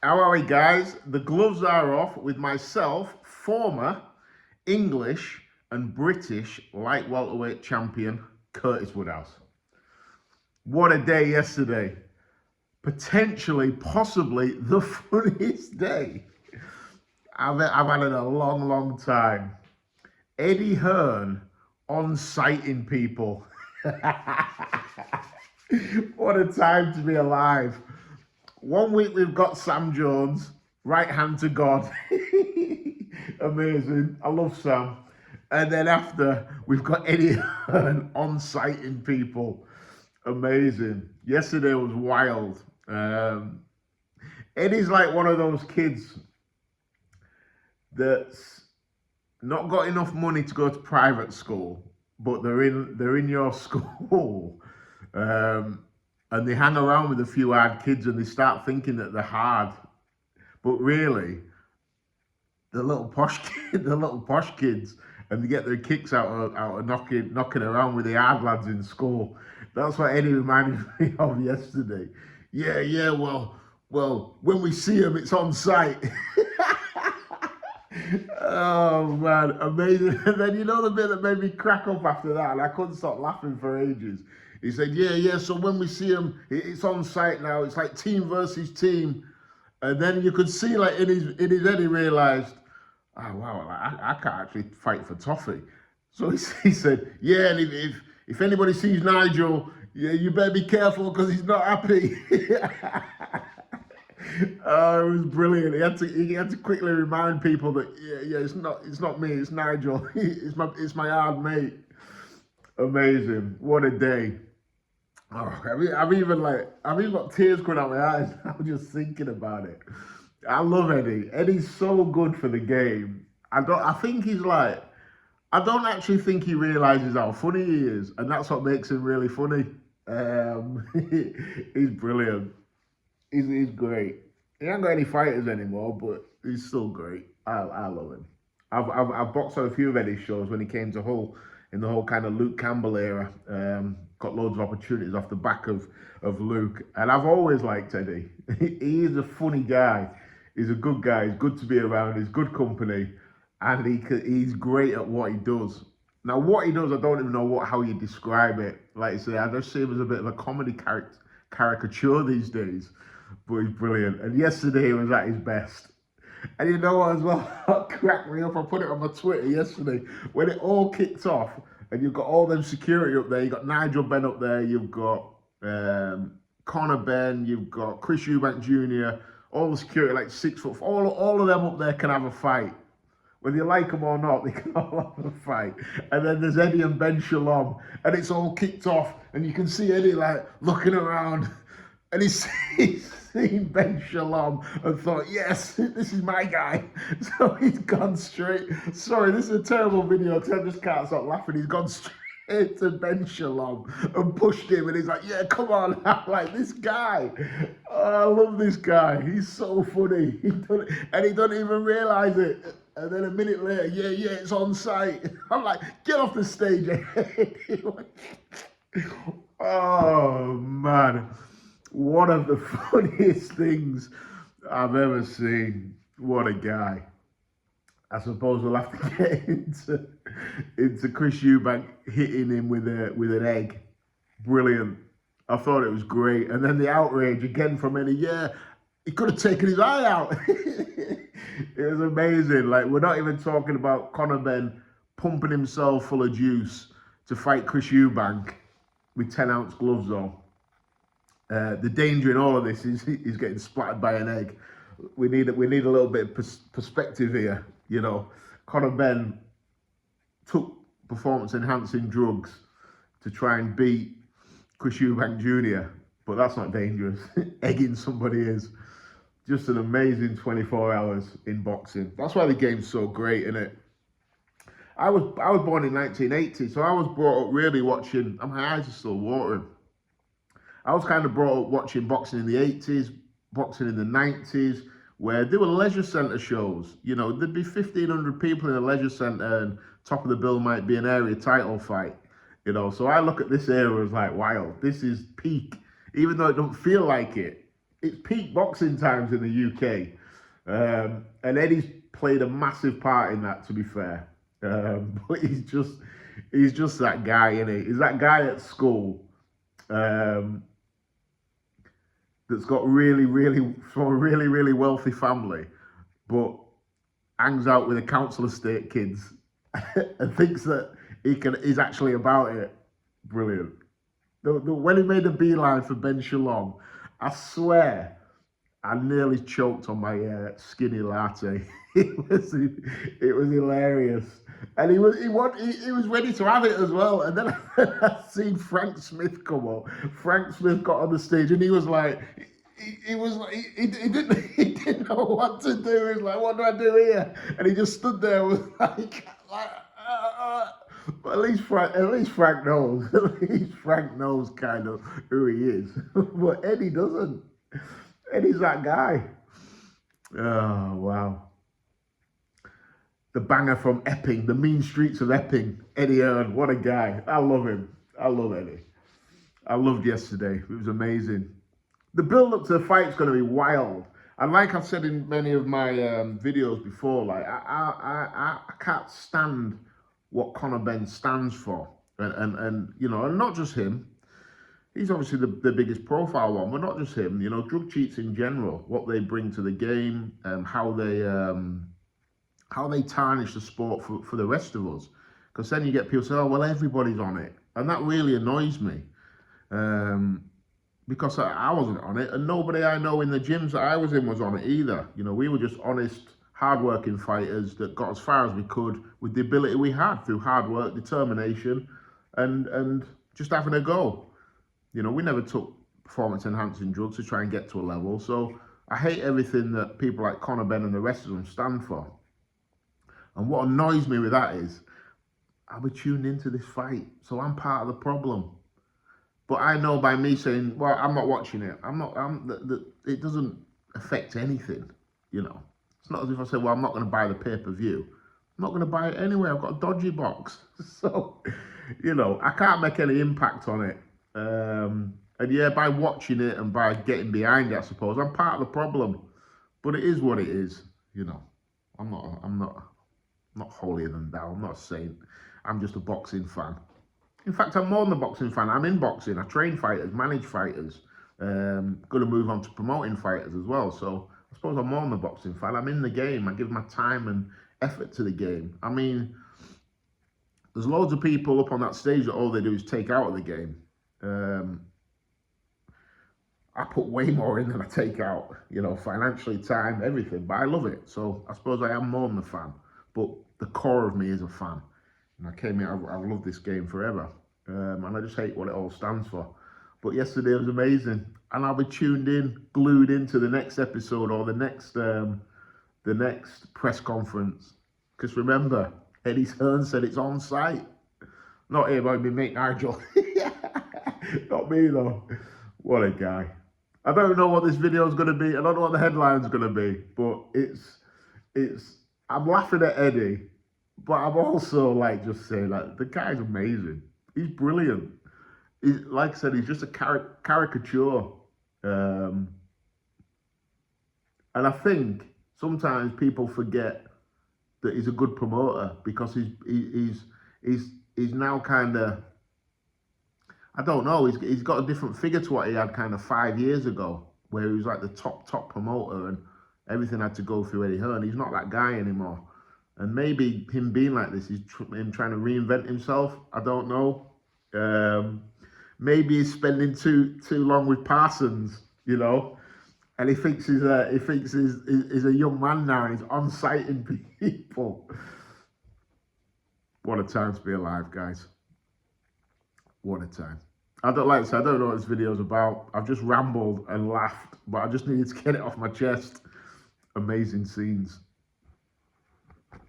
How are we, guys? The gloves are off with myself, former English and British light welterweight champion Curtis Woodhouse. What a day yesterday. Potentially, possibly the funniest day I've had in a long, long time. Eddie Hearn on sighting people. What a time to be alive. 1 week we've got Sam Jones, right hand to God. Amazing. I love Sam. And then after, we've got Eddie Hearn on sighting people. Amazing. Yesterday was wild. Eddie's like one of those kids that's not got enough money to go to private school, but they're in your school. And they hang around with a few hard kids and they start thinking that they're hard. But really, the little posh kids, and they get their kicks out of knocking around with the hard lads in school. That's what Eddie reminded me of yesterday. Yeah, well, when we see him, it's on site. Oh man, amazing. And then you know the bit that made me crack up after that, and I couldn't stop laughing for ages. He said, yeah, so when we see him, it's on site now. It's like team versus team. And then you could see like in his head he realised, oh wow, I can't actually fight for toffee. So he said, yeah, and if anybody sees Nigel, yeah, you better be careful because he's not happy. Oh, it was brilliant. He had to quickly remind people that yeah, it's not me, it's Nigel. it's my hard mate. Amazing. What a day. Oh, I've even got tears coming out my eyes. I'm just thinking about it. I love Eddie. Eddie's so good for the game. I don't actually think he realizes how funny he is, and that's what makes him really funny. He's brilliant. He's great. He ain't got any fighters anymore, but he's still great. I love him. I've boxed on a few of Eddie's shows when he came to Hull in the whole kind of Luke Campbell era. Got loads of opportunities off the back of Luke, and I've always liked Eddie. He is a funny guy. He's a good guy. He's good to be around. He's good company, and he's great at what he does. Now, what he does, I don't even know how you describe it. Like I say, I just see him as a bit of a comedy caricature these days, but he's brilliant. And yesterday he was at his best. And you know what as well, what cracked me up, I put it on my Twitter yesterday, when it all kicked off, and you've got all them security up there, you've got Nigel Benn up there, you've got Conor Benn, you've got Chris Eubank Jr., all the security, like 6 foot, all of them up there can have a fight. Whether you like them or not, they can all have a fight. And then there's Eddie and Ben Shalom, and it's all kicked off, and you can see Eddie like looking around, and he's seen Ben Shalom and thought, yes, this is my guy. So he's gone straight. Sorry, this is a terrible video because I just can't stop laughing. He's gone straight to Ben Shalom and pushed him, and he's like, yeah, come on. I'm like, this guy. Oh, I love this guy. He's so funny. He don't even realise it. And then a minute later, yeah, it's on site. I'm like, get off the stage. Oh, man. One of the funniest things I've ever seen. What a guy. I suppose we'll have to get into Chris Eubank hitting him with an egg. Brilliant. I thought it was great. And then the outrage again from Eddie. Yeah, he could have taken his eye out. It was amazing. Like, we're not even talking about Conor Benn pumping himself full of juice to fight Chris Eubank with 10-ounce gloves on. The danger in all of this is he's getting splattered by an egg. We need a little bit of perspective here. You know, Conor Benn took performance-enhancing drugs to try and beat Chris Eubank Jr., but that's not dangerous. Egging somebody is. Just an amazing 24 hours in boxing. That's why the game's so great, isn't it? I was born in 1980, so I was brought up really watching, and my eyes are still watering. I was kind of brought up watching boxing in the 80s, boxing in the 90s, where there were leisure centre shows. You know, there'd be 1,500 people in a leisure centre, and top of the bill might be an area title fight. You know, so I look at this era as like, wow, this is peak. Even though it don't feel like it, it's peak boxing times in the UK, and Eddie's played a massive part in that. To be fair, but he's just that guy, isn't he? He's that guy at school um, that's got from a really wealthy family, but hangs out with the council estate kids and thinks that he's actually about it. Brilliant. When he made a beeline for Ben Shalom, I swear I nearly choked on my skinny latte. It was hilarious, and he was ready to have it as well. And then I seen Frank Smith come up. Frank Smith got on the stage, and he was like, he was like, he didn't know what to do. He was like, what do I do here? And he just stood there with like. But at least Frank knows. At least Frank knows kind of who he is. But Eddie doesn't. Eddie's that guy. Oh wow. The banger from Epping, the mean streets of Epping. Eddie Hearn, what a guy. I love him. I love Eddie. I loved yesterday. It was amazing. The build-up to the fight's going to be wild. And like I've said in many of my videos before, like I can't stand what Conor Benn stands for, and you know, and not just him. He's obviously the biggest profile one, but not just him. You know, drug cheats in general, what they bring to the game, how they tarnish the sport for the rest of us. Because then you get people say, "Oh, well, everybody's on it," and that really annoys me. Because I wasn't on it, and nobody I know in the gyms that I was in was on it either. You know, we were just honest, hard-working fighters that got as far as we could with the ability we had through hard work, determination, and just having a go. You know, we never took performance-enhancing drugs to try and get to a level. So I hate everything that people like Conor Benn and the rest of them stand for. And what annoys me with that is, I'll be tuned into this fight, so I'm part of the problem. But I know by me saying, well, I'm not watching it, it doesn't affect anything, you know. It's not as if I say, well, I'm not going to buy the pay-per-view. I'm not going to buy it anyway. I've got a dodgy box. So, you know, I can't make any impact on it. And yeah, by watching it and by getting behind it, I suppose, I'm part of the problem. But it is what it is, you know. I'm not holier than thou. I'm not a saint. I'm just a boxing fan. In fact, I'm more than a boxing fan. I'm in boxing. I train fighters, manage fighters. Going to move on to promoting fighters as well. So I suppose I'm more than a boxing fan. I'm in the game. I give my time and effort to the game. I mean, there's loads of people up on that stage that all they do is take out of the game. I put way more in than I take out, you know, financially, time, everything. But I love it. So I suppose I am more than a fan. But the core of me is a fan. And I came here, I've loved this game forever. And I just hate what it all stands for. But yesterday was amazing. And I'll be tuned in, glued into the next episode or the next press conference. Because remember, Eddie Hearn said it's on site. Not here by me mate Nigel. Not me though. What a guy. I don't know what this video is going to be. I don't know what the headline's going to be. But I'm laughing at Eddie. But I'm also like just saying, like, the guy's amazing. He's brilliant. He's, like I said, he's just a caricature. And I think sometimes people forget that he's a good promoter because he's now kind of, I don't know, he's got a different figure to what he had kind of 5 years ago, where he was like the top promoter and everything had to go through Eddie Hearn. He's not that guy anymore. And maybe him being like this is him trying to reinvent himself. I don't know. Maybe he's spending too long with Parsons, you know, and he thinks he's a young man now and he's on-sighting people. What a time to be alive, guys. What a time. I don't like to say, I don't know what this video's about. I've just rambled and laughed, but I just needed to get it off my chest. Amazing scenes.